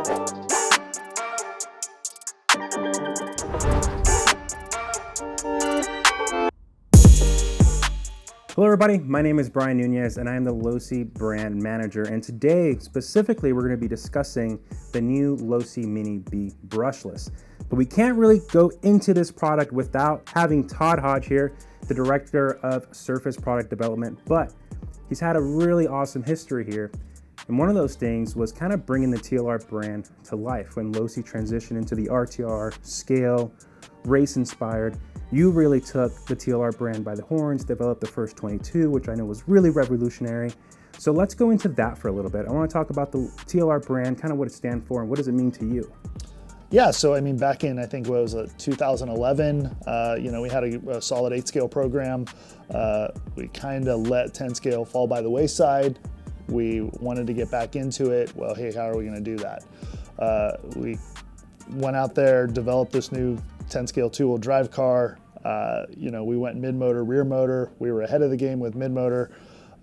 Hello everybody, my name is Brian Nunez and I am the Losi brand manager, and today specifically we're going to be discussing the new Losi Mini B brushless. But we can't really go into this product without having Todd Hodge here, the director of surface product development, but he's had a really awesome history here. And one of those things was kind of bringing the TLR brand to life when Losi transitioned into the RTR, scale, race inspired. You really took the TLR brand by the horns, developed the first 22, which I know was really revolutionary. So let's go into that for a little bit. I want to talk about the TLR brand, kind of what it stands for and what does it mean to you? Yeah, so I mean, back in, I think, what was it, 2011, we had a solid 8 scale program. We kind of let 10 scale fall by the wayside. We wanted to get back into it. Well, hey, how are we going to do that? We went out there, developed this new 10 scale 2-wheel drive car. We went mid-motor, rear motor. We were ahead of the game with mid-motor.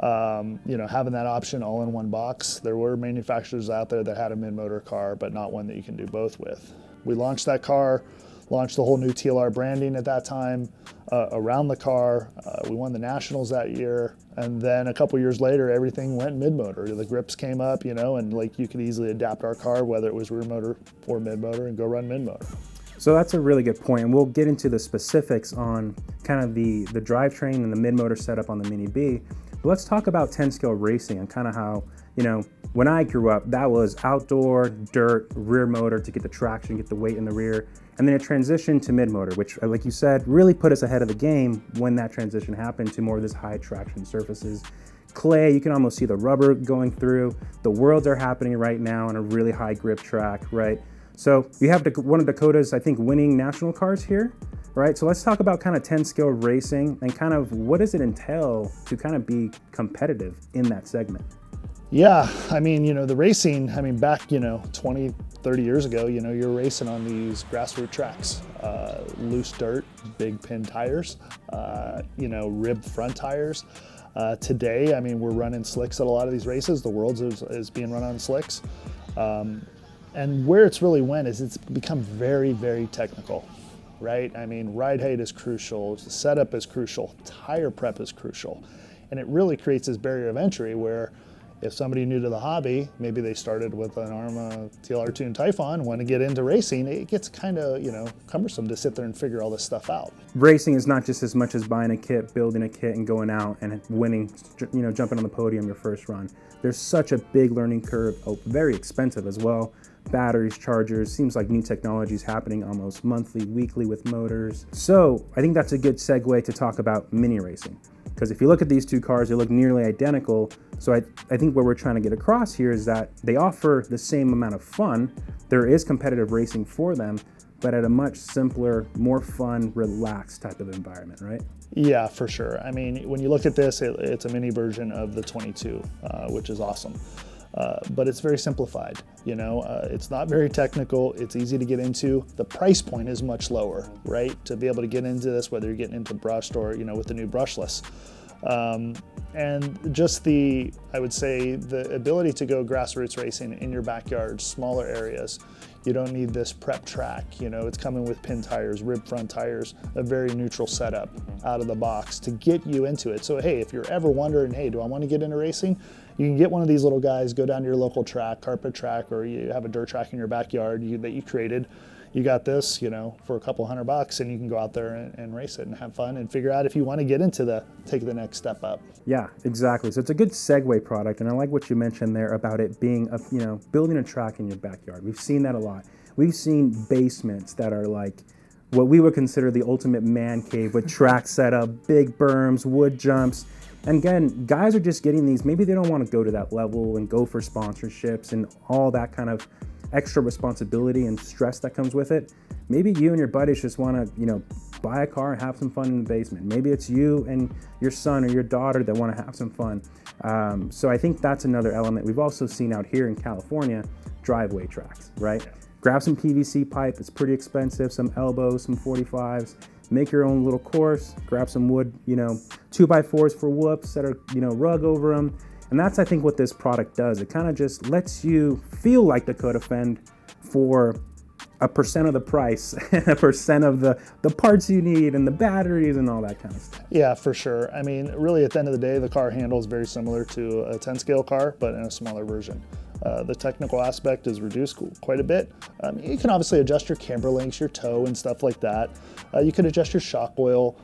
Having that option all in one box. There were manufacturers out there that had a mid-motor car, but not one that you can do both with. We launched that car, launched the whole new TLR branding at that time around the car. We won the Nationals that year. And then a couple years later, everything went mid-motor. The grips came up, and like you could easily adapt our car, whether it was rear motor or mid-motor, and go run mid-motor. So that's a really good point, and we'll get into the specifics on kind of the drivetrain and the mid-motor setup on the Mini B. But let's talk about 10 scale racing and kind of how, when I grew up, that was outdoor, dirt, rear motor to get the traction, get the weight in the rear, and then it transitioned to mid-motor, which, like you said, really put us ahead of the game when that transition happened to more of this high traction surfaces. Clay, you can almost see the rubber going through. The worlds are happening right now on a really high grip track, right? So you have one of Dakota's, I think, winning national cars here, right? So let's talk about kind of 10 scale racing and kind of what does it entail to kind of be competitive in that segment? Yeah, I mean, the racing, back, 20, 30 years ago, you're racing on these grassroots tracks, loose dirt, big pin tires, ribbed front tires. Today, we're running slicks at a lot of these races. The Worlds is being run on slicks. And where it's really went is it's become very, very technical, right? Ride height is crucial, the setup is crucial, tire prep is crucial. And it really creates this barrier of entry where if somebody new to the hobby, maybe they started with an ARMA TLR tuned Typhon, want to get into racing, it gets kind of, cumbersome to sit there and figure all this stuff out. Racing is not just as much as buying a kit, building a kit and going out and winning, jumping on the podium your first run. There's such a big learning curve, very expensive as well. Batteries, chargers, seems like new technology is happening almost monthly, weekly with motors. So I think that's a good segue to talk about mini racing. Because if you look at these two cars, they look nearly identical. So I think what we're trying to get across here is that they offer the same amount of fun. There is competitive racing for them, but at a much simpler, more fun, relaxed type of environment, right? Yeah, for sure. When you look at this, it's a mini version of the 22, which is awesome. But it's very simplified, it's not very technical, it's easy to get into. The price point is much lower, right? To be able to get into this, whether you're getting into brushed or, with the new brushless. And just I would say the ability to go grassroots racing in your backyard, smaller areas. You don't need this prep track, it's coming with pin tires, rib front tires, a very neutral setup out of the box to get you into it. So hey, if you're ever wondering, hey, do I want to get into racing? You can get one of these little guys, go down to your local track, carpet track, or you have a dirt track in your backyard that you created. You got this, for a couple $100, and you can go out there and race it and have fun and figure out if you want to get into take the next step up. Yeah, exactly. So it's a good segue product, and I like what you mentioned there about it being building a track in your backyard. We've seen that a lot. We've seen basements that are like what we would consider the ultimate man cave with track setup, big berms, wood jumps. And again, guys are just getting these, maybe they don't want to go to that level and go for sponsorships and all that kind of extra responsibility and stress that comes with it. Maybe you and your buddies just want to, buy a car and have some fun in the basement. Maybe it's you and your son or your daughter that want to have some fun. So I think that's another element. We've also seen out here in California, driveway tracks, right? Grab some PVC pipe, it's pretty expensive, some elbows, some 45s, make your own little course, grab some wood, 2x4s for whoops, set a, rug over them, And that's, I think, what this product does. It kind of just lets you feel like Dakota Fend for a percent of the price and a percent of the parts you need and the batteries and all that kind of stuff. Yeah, for sure. I mean, really at the end of the day, the car handles very similar to a 10 scale car, but in a smaller version. The technical aspect is reduced quite a bit. You can obviously adjust your camber lengths, your toe and stuff like that. You can adjust your shock oil.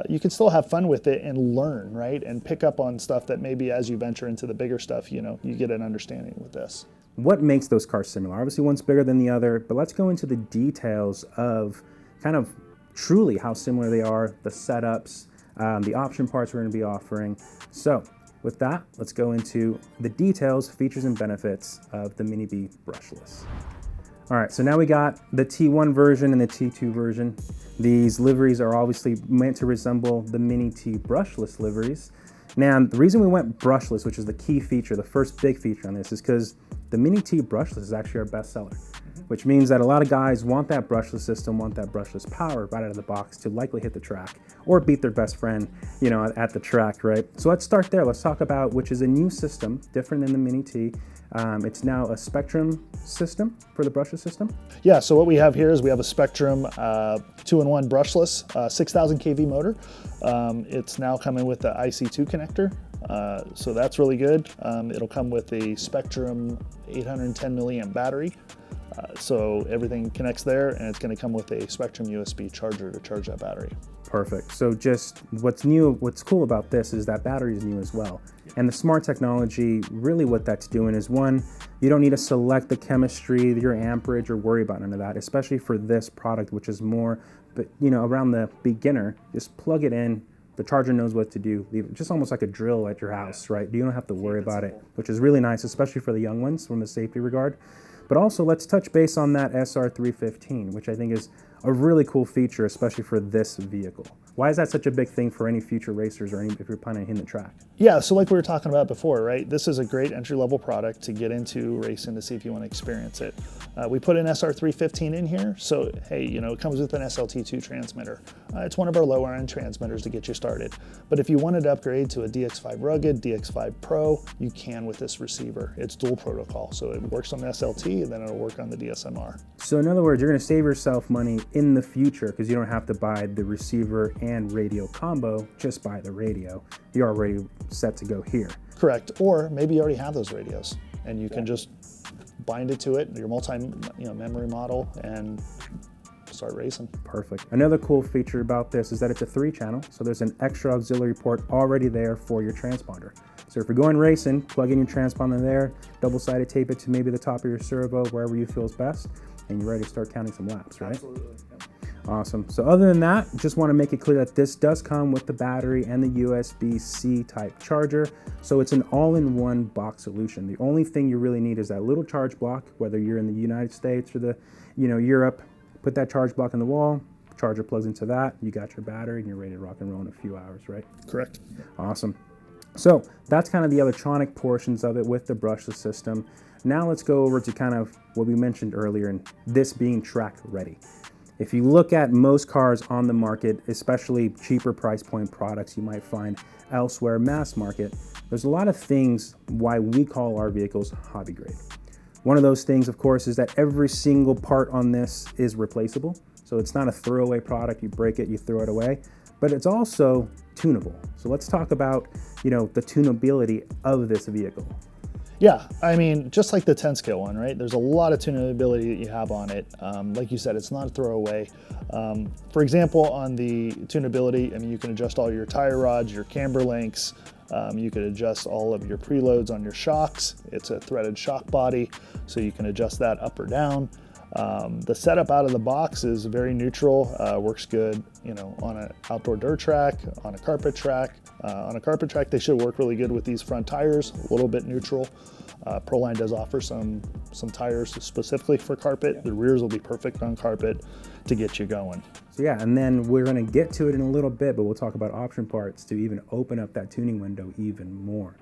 You can still have fun with it and learn, right? And pick up on stuff that maybe as you venture into the bigger stuff, you get an understanding with this. What makes those cars similar? Obviously one's bigger than the other, but let's go into the details of kind of truly how similar they are, the setups, the option parts we're going to be offering. So with that, let's go into the details, features, and benefits of the Mini B brushless. All right, so now we got the T1 version and the T2 version. These liveries are obviously meant to resemble the Mini T brushless liveries. Now, the reason we went brushless, which is the key feature, the first big feature on this, is because the Mini T brushless is actually our best seller, which means that a lot of guys want that brushless system, want that brushless power right out of the box to likely hit the track or beat their best friend, at the track, right? So let's start there. Let's talk about, which is a new system, different than the Mini T. It's now a Spectrum system for the brushless system. Yeah, so what we have here is we have a Spectrum 2-in-1 brushless 6,000 kV motor. It's now coming with the IC2 connector. So that's really good. It'll come with a Spectrum 810 milliamp battery. So everything connects there, and it's going to come with a Spectrum USB charger to charge that battery. Perfect. So just what's cool about this is that battery is new as well. And the smart technology, really what that's doing is, one, you don't need to select the chemistry, your amperage, or worry about none of that, especially for this product, which is more, but around the beginner. Just plug it in. The charger knows what to do. Just almost like a drill at your house, right? You don't have to worry about it, which is really nice, especially for the young ones from the safety regard. But also let's touch base on that SR315, which I think is a really cool feature, especially for this vehicle. Why is that such a big thing for any future racers or if you're planning on hitting the track? Yeah, so like we were talking about before, right? This is a great entry-level product to get into racing to see if you want to experience it. We put an SR315 in here, so hey, it comes with an SLT2 transmitter. It's one of our lower end transmitters to get you started. But if you wanted to upgrade to a DX5 Rugged, DX5 Pro, you can with this receiver. It's dual protocol, so it works on the SLT and then it'll work on the DSMR. So in other words, you're going to save yourself money in the future because you don't have to buy the receiver and radio combo, just buy the radio. You're already set to go here. Correct, or maybe you already have those radios and you can just bind it to it, your memory model, and start racing. Perfect. Another cool feature about this is that it's a 3-channel, so there's an extra auxiliary port already there for your transponder. So if you're going racing, plug in your transponder there, double-sided tape it to maybe the top of your servo, wherever you feel is best, and you're ready to start counting some laps, right? Absolutely. Yep. Awesome. So other than that, just want to make it clear that this does come with the battery and the USB-C type charger. So it's an all-in-one box solution. The only thing you really need is that little charge block, whether you're in the United States or the, Europe. Put that charge block in the wall, charger plugs into that, you got your battery, and you're ready to rock and roll in a few hours, right? Correct. Awesome. So that's kind of the electronic portions of it with the brushless system. Now let's go over to kind of what we mentioned earlier, and this being track ready. If you look at most cars on the market, especially cheaper price point products you might find elsewhere, mass market, there's a lot of things why we call our vehicles hobby grade. One of those things, of course, is that every single part on this is replaceable. So it's not a throwaway product, you break it, you throw it away, but it's also tunable. So let's talk about, the tunability of this vehicle. Yeah, I mean, just like the 10 scale one, right? There's a lot of tunability that you have on it. Like you said, it's not a throwaway. For example, on the tunability, I mean, you can adjust all your tire rods, your camber lengths. You can adjust all of your preloads on your shocks. It's a threaded shock body, so you can adjust that up or down. The setup out of the box is very neutral, works good, on an outdoor dirt track, on a carpet track. On a carpet track, they should work really good with these front tires, a little bit neutral. Proline does offer some tires specifically for carpet. The rears will be perfect on carpet to get you going. So yeah, and then we're gonna get to it in a little bit, but we'll talk about option parts to even open up that tuning window even more.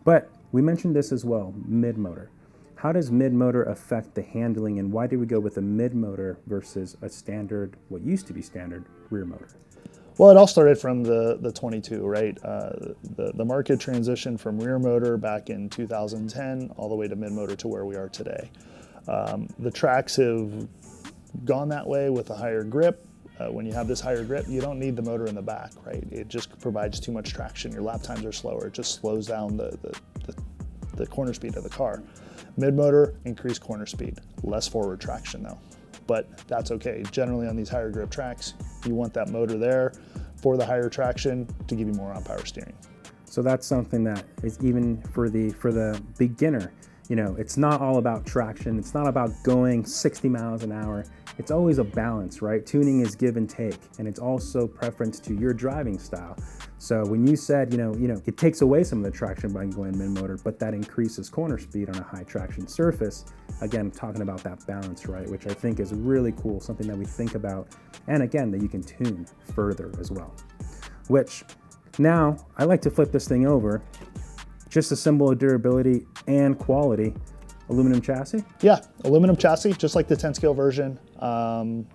But we mentioned this as well, mid-motor. How does mid-motor affect the handling, and why do we go with a mid-motor versus a standard, what used to be standard, rear motor? Well, it all started from the 22, right? The market transition from rear motor back in 2010 all the way to mid-motor to where we are today. The tracks have gone that way with a higher grip. When you have this higher grip, you don't need the motor in the back, right? It just provides too much traction. Your lap times are slower. It just slows down the corner speed of the car. Mid-motor, increased corner speed, less forward traction though. But that's okay. Generally on these higher grip tracks, you want that motor there for the higher traction to give you more on power steering. So that's something that is even for the beginner. You know, it's not all about traction. It's not about going 60 miles an hour. It's always a balance, right? Tuning is give and take, and it's also preference to your driving style. So when you said, you know, it takes away some of the traction by going mid-motor, but that increases corner speed on a high traction surface. Again, talking about that balance, right? Which I think is really cool, something that we think about, and again, that you can tune further as well. Which now I like to flip this thing over. Just a symbol of durability and quality. Aluminum chassis? Yeah, aluminum chassis, just like the 10 scale version.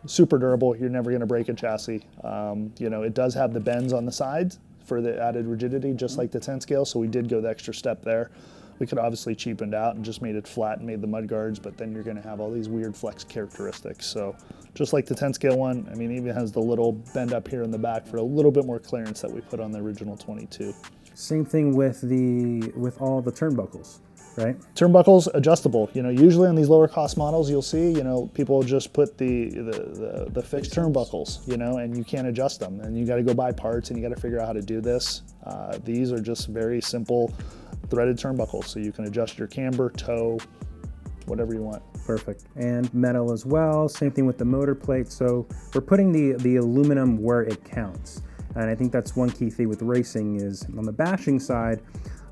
Super durable. You're never going to break a chassis. You know, it does have the bends on the sides for the added rigidity, just like the 10 scale. So we did go the extra step there. We could obviously cheapened out and just made it flat and made the mud guards, but then you're going to have all these weird flex characteristics. So just like the 10 scale one, I mean, it even has the little bend up here in the back for a little bit more clearance that we put on the original 22. Same thing with all the turnbuckles, right? Turnbuckles adjustable. You know, usually on these lower cost models, you'll see, you know, people just put the fixed turnbuckles, you know, and you can't adjust them, and you got to go buy parts and you got to figure out how to do this. These are just very simple threaded turnbuckles, so you can adjust your camber, toe, whatever you want. Perfect. And metal as well. Same thing with the motor plate. So we're putting the aluminum where it counts. And I think that's one key thing with racing is on the bashing side,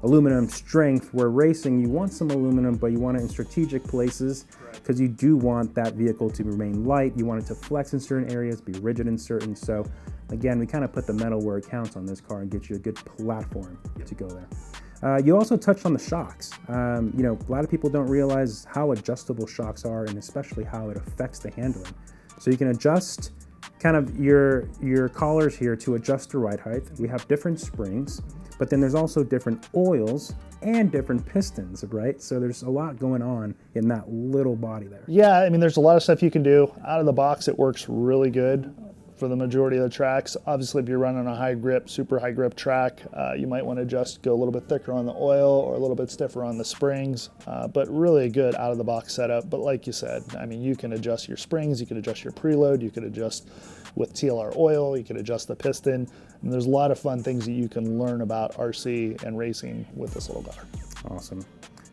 aluminum strength, where racing, you want some aluminum, but you want it in strategic places because you do want that vehicle to remain light. You want it to flex in certain areas, be rigid in certain. So again, we kind of put the metal where it counts on this car and get you a good platform to go there. You also touched on the shocks. You know, a lot of people don't realize how adjustable shocks are and especially how it affects the handling. So you can adjust kind of your collars here to adjust the ride height. We have different springs, but then there's also different oils and different pistons, right? So there's a lot going on in that little body there. Yeah, I mean, there's a lot of stuff you can do. Out of the box, it works really good for the majority of the tracks. Obviously, if you're running a high grip, super high grip track, you might want to just go a little bit thicker on the oil or a little bit stiffer on the springs, but really good out of the box setup. But like you said, I mean, you can adjust your springs, you can adjust your preload, you can adjust with TLR oil, you can adjust the piston, and there's a lot of fun things that you can learn about RC and racing with this little car. Awesome.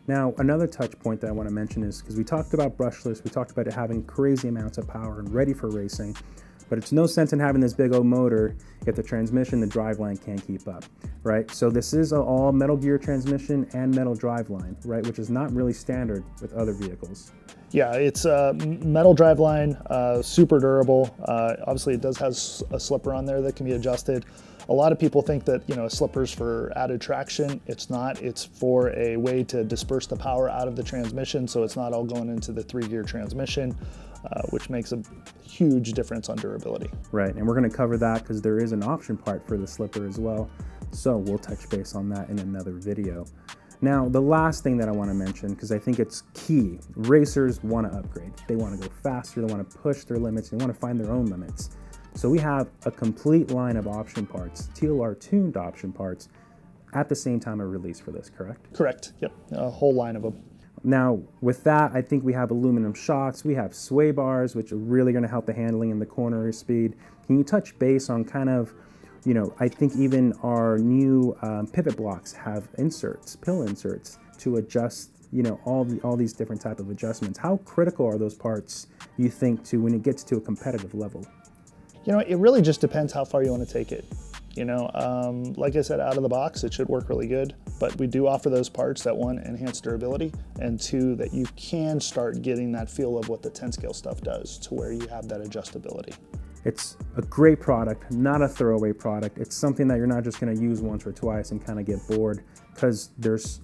Now, another touch point that I want to mention is, because we talked about brushless, we talked about it having crazy amounts of power and ready for racing, but it's no sense in having this big old motor if the transmission, the driveline can't keep up, right? So this is an all metal gear transmission and metal driveline, right? Which is not really standard with other vehicles. Yeah, it's a metal driveline, super durable. Obviously, it does have a slipper on there that can be adjusted. A lot of people think that, you know, a slipper's for added traction. It's not. It's for a way to disperse the power out of the transmission, so it's not all going into the 3-gear transmission, which makes a huge difference on durability. Right, and we're going to cover that because there is an option part for the slipper as well. So we'll touch base on that in another video. Now, the last thing that I want to mention, because I think it's key, racers want to upgrade. They want to go faster, they want to push their limits, they want to find their own limits. So we have a complete line of option parts, TLR tuned option parts, at the same time of release for this, correct? Correct, yep, a whole line of them. Now, with that, I think we have aluminum shocks, we have sway bars, which are really going to help the handling and the corner speed. Can you touch base on kind of, you know, I think even our new pivot blocks have inserts, pill inserts, to adjust, you know, all these different type of adjustments. How critical are those parts, you think, to when it gets to a competitive level? You know, it really just depends how far you want to take it. You know, like I said, out of the box, it should work really good, but we do offer those parts that, one, enhance durability, and two, that you can start getting that feel of what the 10 scale stuff does to where you have that adjustability. It's a great product, not a throwaway product. It's something that you're not just going to use once or twice and kind of get bored, because there's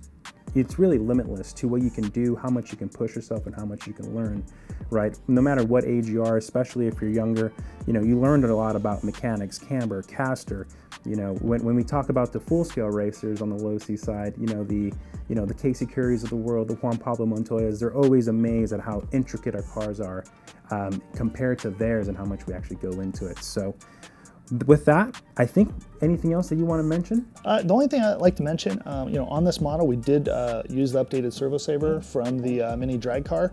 it's really limitless to what you can do, how much you can push yourself, and how much you can learn, right? No matter what age you are, especially if you're younger, you know, you learned a lot about mechanics, camber, caster. You know, when we talk about the full-scale racers on the Losi side, the Casey Curries of the world, the Juan Pablo Montoyas, they're always amazed at how intricate our cars are compared to theirs and how much we actually go into it. So with that, I think anything else that you want to mention? The only thing I'd like to mention, on this model, we did use the updated servo saver from the mini drag car.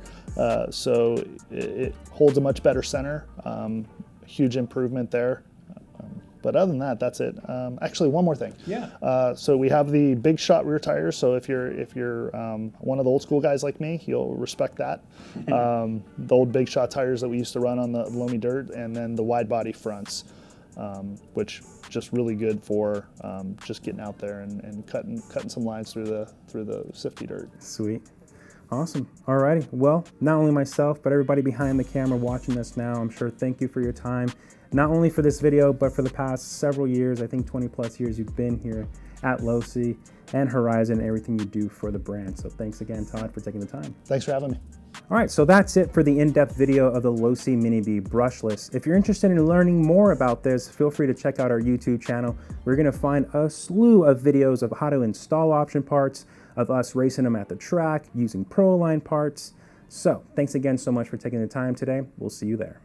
So it holds a much better center, huge improvement there. But other than that, that's it. Actually, one more thing. Yeah. So we have the big shot rear tires. So if you're one of the old school guys like me, you'll respect that. The old big shot tires that we used to run on the loamy dirt, and then the wide body fronts, which just really good for just getting out there and cutting some lines through the sifty dirt. Sweet. Awesome. Alrighty. Well, not only myself, but everybody behind the camera watching us now, I'm sure thank you for your time. Not only for this video, but for the past several years, I think 20 plus years you've been here at Losi and Horizon, everything you do for the brand. So thanks again, Todd, for taking the time. Thanks for having me. All right, so that's it for the in-depth video of the Losi Mini B brushless. If you're interested in learning more about this, feel free to check out our YouTube channel. We're gonna find a slew of videos of how to install option parts, of us racing them at the track, using Pro Line parts. So thanks again so much for taking the time today. We'll see you there.